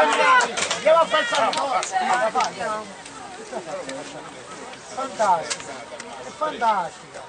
Andiamo a pensare. Fantastica, è fantastica.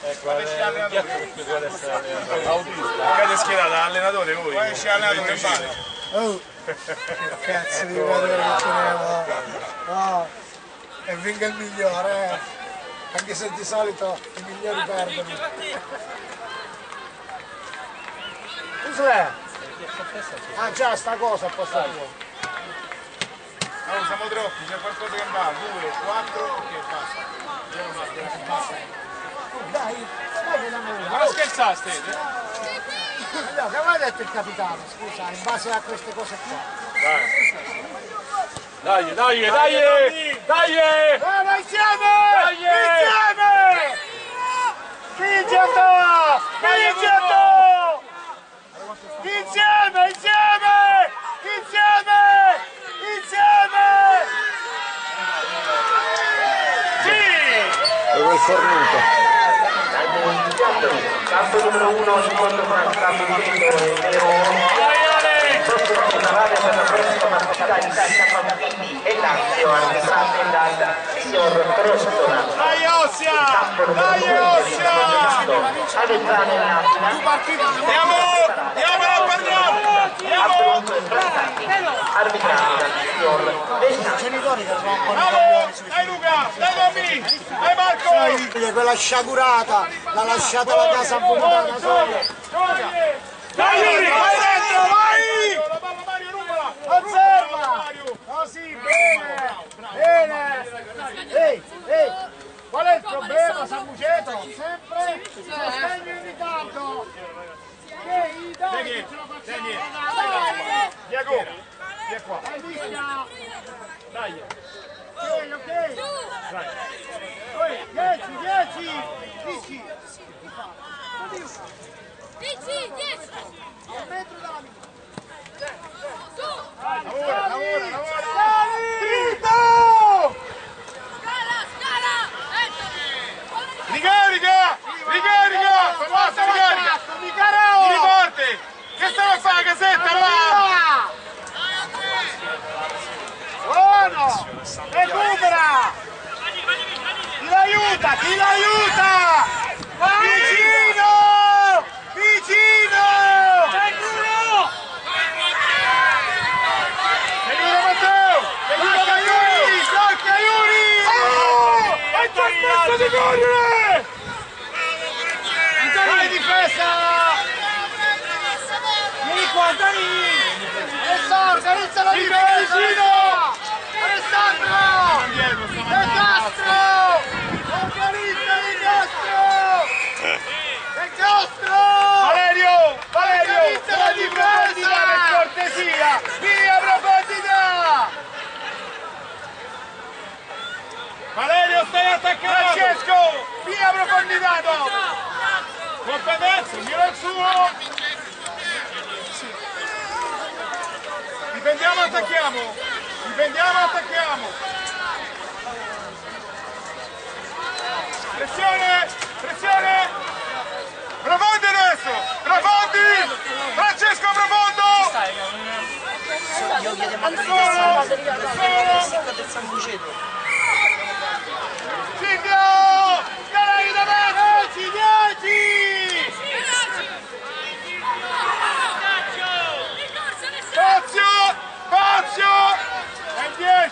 Ecco, avete schierato l'allenatore voi? Poi ci allenate in male. Oh, cazzo di giocatore che teniamo. No, e vinca il migliore, anche se di solito i migliori perdono. Cos'è? Ah già, sta cosa a posto tuo. No, siamo troppi, c'è qualcosa che va, 2, 4, ok, basta. Dai, vediamo una. Ma scherzaste? No, che aveva detto il capitano, scusa, in base a queste cose qua. Dai! Vai insieme! Dai! Insieme! Vincendo! Insieme! Sì! Dove il fornuto? Campo numero 1, incontro con il campo di navale per la prossima partita Italia con Quindi e Lazio arbitrate dal signor Prestola. Dai Ossia! Avezzano in Napoli. Andiamo a parliamo! Arbitrate dal signor Vesna. Genitori che sono un po' Dai Luca! Dai Tommy! Dai Marco! quella sciagurata, l'ha lasciata la casa buttata sola. Dai Yuri! Vai dentro! Vai! Osserva! Così, bene! Ehi! Qual è il problema, Sammuceto? Sempre sostegno in ritardo! Dai! Diago! Via qua! Dai! Ok! Dai! 10! Un metro d'amico! Lavora! Dritto! Ricarica! Forza, ricarica! Tiri forte! Che stava a fare, Casetta? Va! Buono! Recupera! Chi l'aiuta? Vicino! Venire Matteo! Tocca Yuri! Oh! Hai smesso di correre! Dai difesa! Vieni qua, Dani! Alessandro, organizza la difesa! Alessandro! De Castro! Organizza Di Castro! Valerio! Organizza la difesa! Per cortesia! Via profondità! Valerio, stai attaccando! Francesco! Via profondità dopo! Competenza, giro il suo! Difendiamo, attacchiamo! Pressione! Profondi adesso! Francesco Profondo! Silvio! Dai davanti! 10! Fazio! È 10!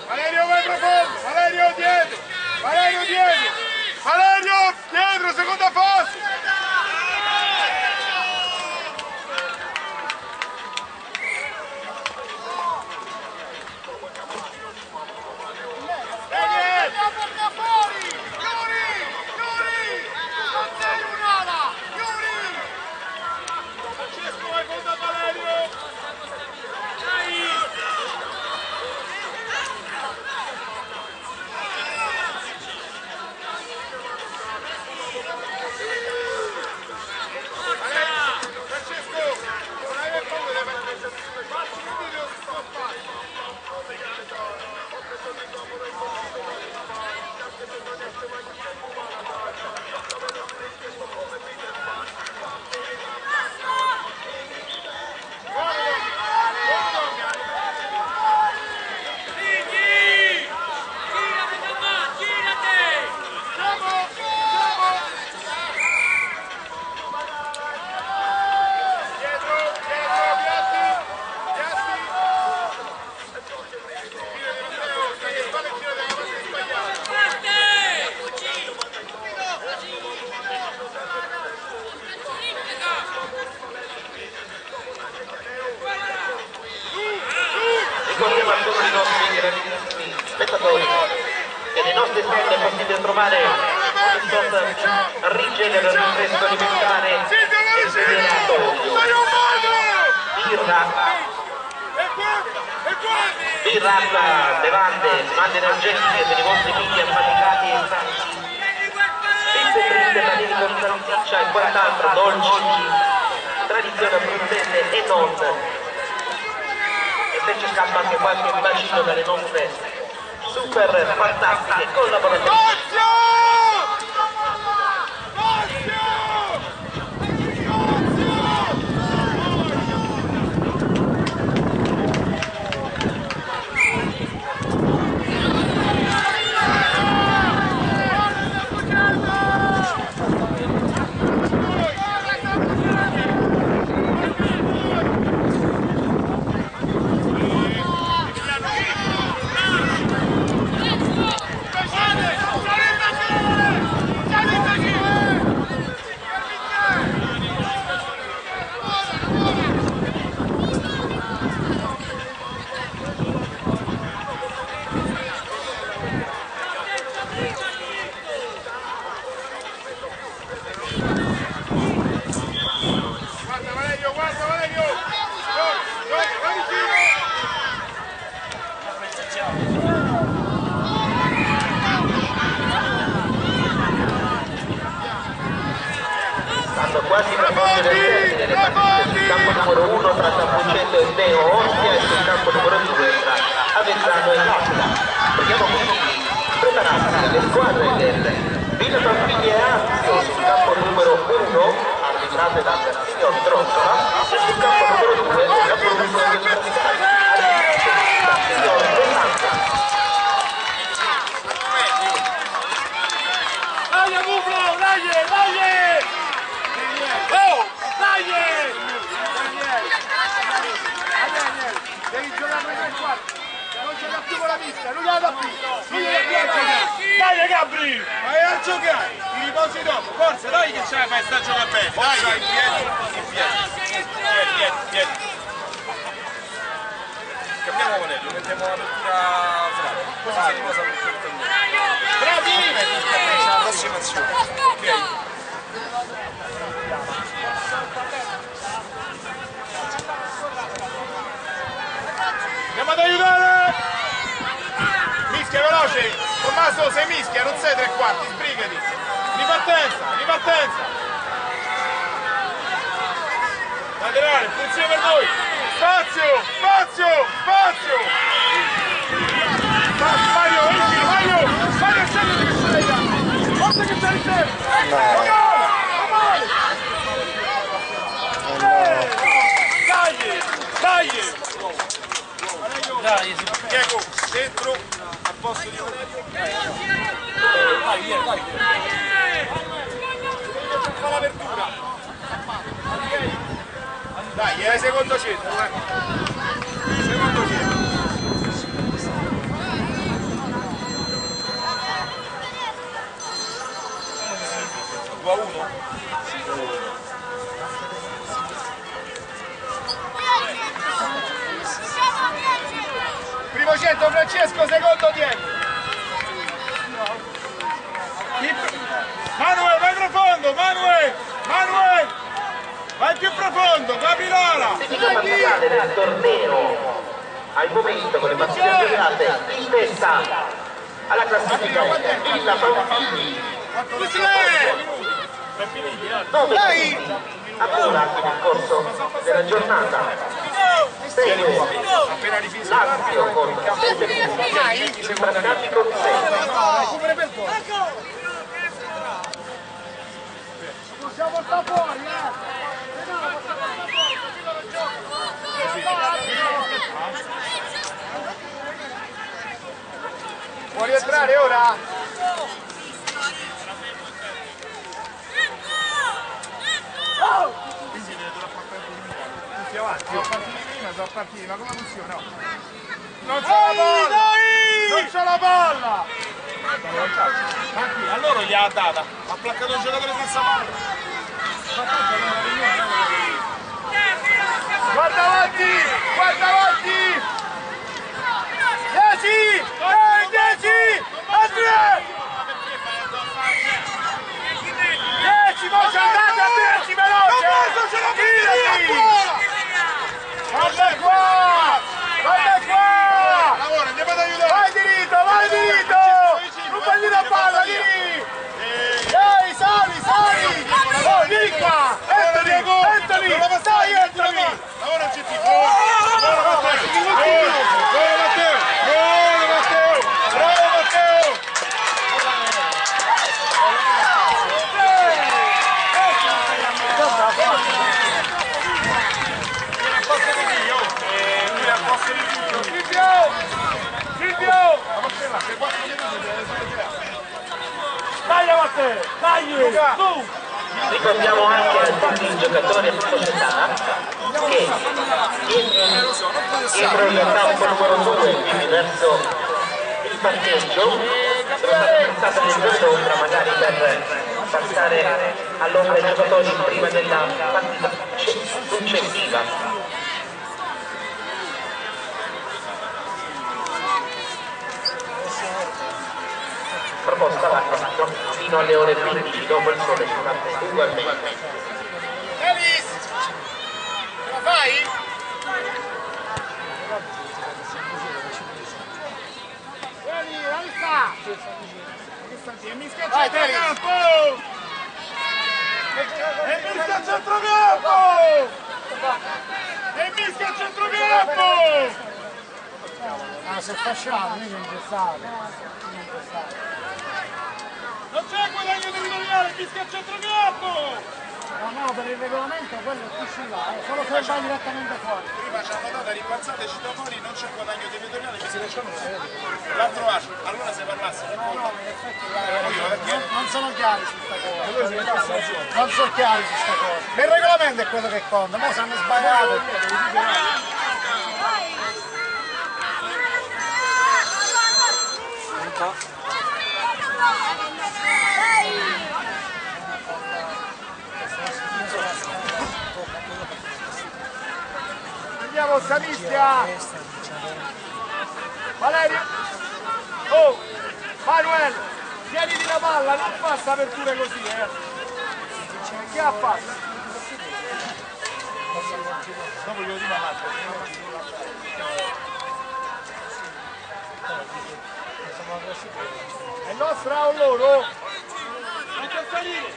Valerio vai profondo! Valerio dietro! Seconda fase! trovare un rigenero rinfresco alimentare e sederatorio. Birra, bevande energetiche per i vostri figli affaticati e stanchi. Pizze fritte, panini con salsiccia e quant'altro, dolci, tradizione abruzzese e non. E se ci scappa anche qualche bacino dalle nostre super fantastiche collaboratrici. Quasi profondi del termine le partite sul campo numero 1 tra Tambucetto e Deo Ostia e sul campo numero 2 tra Avezzano e L'Aquila. Preghiamo quindi prepararsi alle squadre del Villa Pamphili e Anzio sul campo numero 1, arbitrate dal signor Trottola, e sul campo numero 2 la produzione del Praticale, arbitrate dal signor Bellanta. Dai, Buflo, dai! Oh, dai! Devi giocare nel quarto, non ce l'ha più con la pista, lui la dà più. Dai Gabri! Vai a giocare, ti riposi dopo, forza, dai che c'è la festa a giocare bene, dai! Piedi. Cambiamo modello, mettiamo la lettura frate, così si cosa per tutto il mondo. Bravi! La prossima azione, ok? Andiamo ad aiutare! Mischia veloce! Tommaso sei mischia, non sei tre quarti, sbrigati! Ripartenza! Laterale, funzione per noi! Spazio! Mario, scenditi che sei là! Forza che sei in tempo! Dai! Diego, dentro, al posto di Dai! Fa l'apertura! Dai, secondo centro, Secondo centro! 2-1? Primo centro Francesco, secondo dietro. Manuel, vai profondo, Manuel! Vai più profondo, Capilala! Tipico parziale del torneo. Al momento con le partite giocate in testa alla classifica Villa Pamphili. 9 ancora nel corso della giornata. Segue l'Anzio con 7 punti, Frascati con 6. Possiamo stare fuori, Può rientrare ora? Tutti avanti, sono partiti, ma come funziona? Non c'è la palla! Non c'è la palla! A loro gli ha data, ha placcato il giocatore senza palla. Guarda avanti! 10! 10! Andrea! forte! Dai! Su! Ricordiamo anche a tutti i giocatori della società che dietro il campo numero 2, quindi verso il parcheggio, sono state pensate le zone d'ombra magari per passare all'ombra i giocatori prima della partita successiva. Proposta va fino alle ore 15, dopo il sole ci sarà ugualmente. Elis! Ce la fai? Vieni, Alissa! E mischia a centrocampo! E mischia a centrocampo! E mischia a centrocampo! Ah, se fasciamo, io non gestavo. Non c'è guadagno territoriale, mischia a centrocampo! No, per il regolamento quello è qui là, solo se vai direttamente fuori. Prima ci hanno dato a ripazzate citofonie, non c'è guadagno territoriale, che si lasciano l'altro asco. Allora se parlasse No, in effetti non sono chiari su sta cosa. Non sono chiari su sta cosa. Il regolamento è quello che conta, ma se hanno sbagliato. Andiamo Samischia! Valerio! Oh! Manuel! Tieniti la palla, non passa aperture così, Chi ha fatto? Dopo glielo dico all'altro. È nostra o loro? Non c'è salire!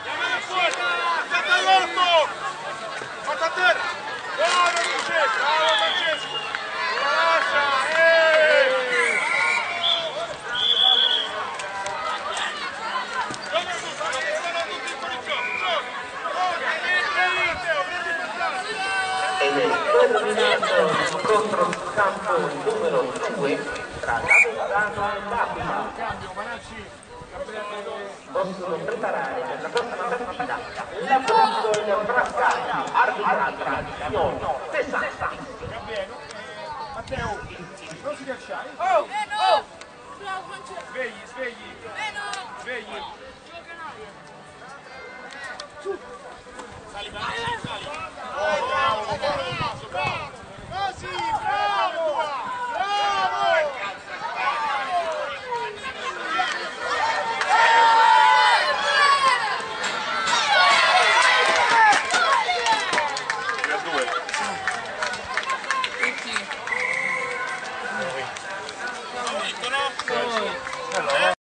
Chiamare fuori! Sette all'otto! Fatta a terra! Bravo Francesco! La lascia! Gioca tutti in fuorigioco! Ed è terminato contro il campo numero 2 tra l'Avellano e l'Aquila. Possono preparare per la prossima partita la Bronzo Frascati, arbitrato signor 60. Matteo, non si cacciare. Svegli. Sali. Oh, bravo.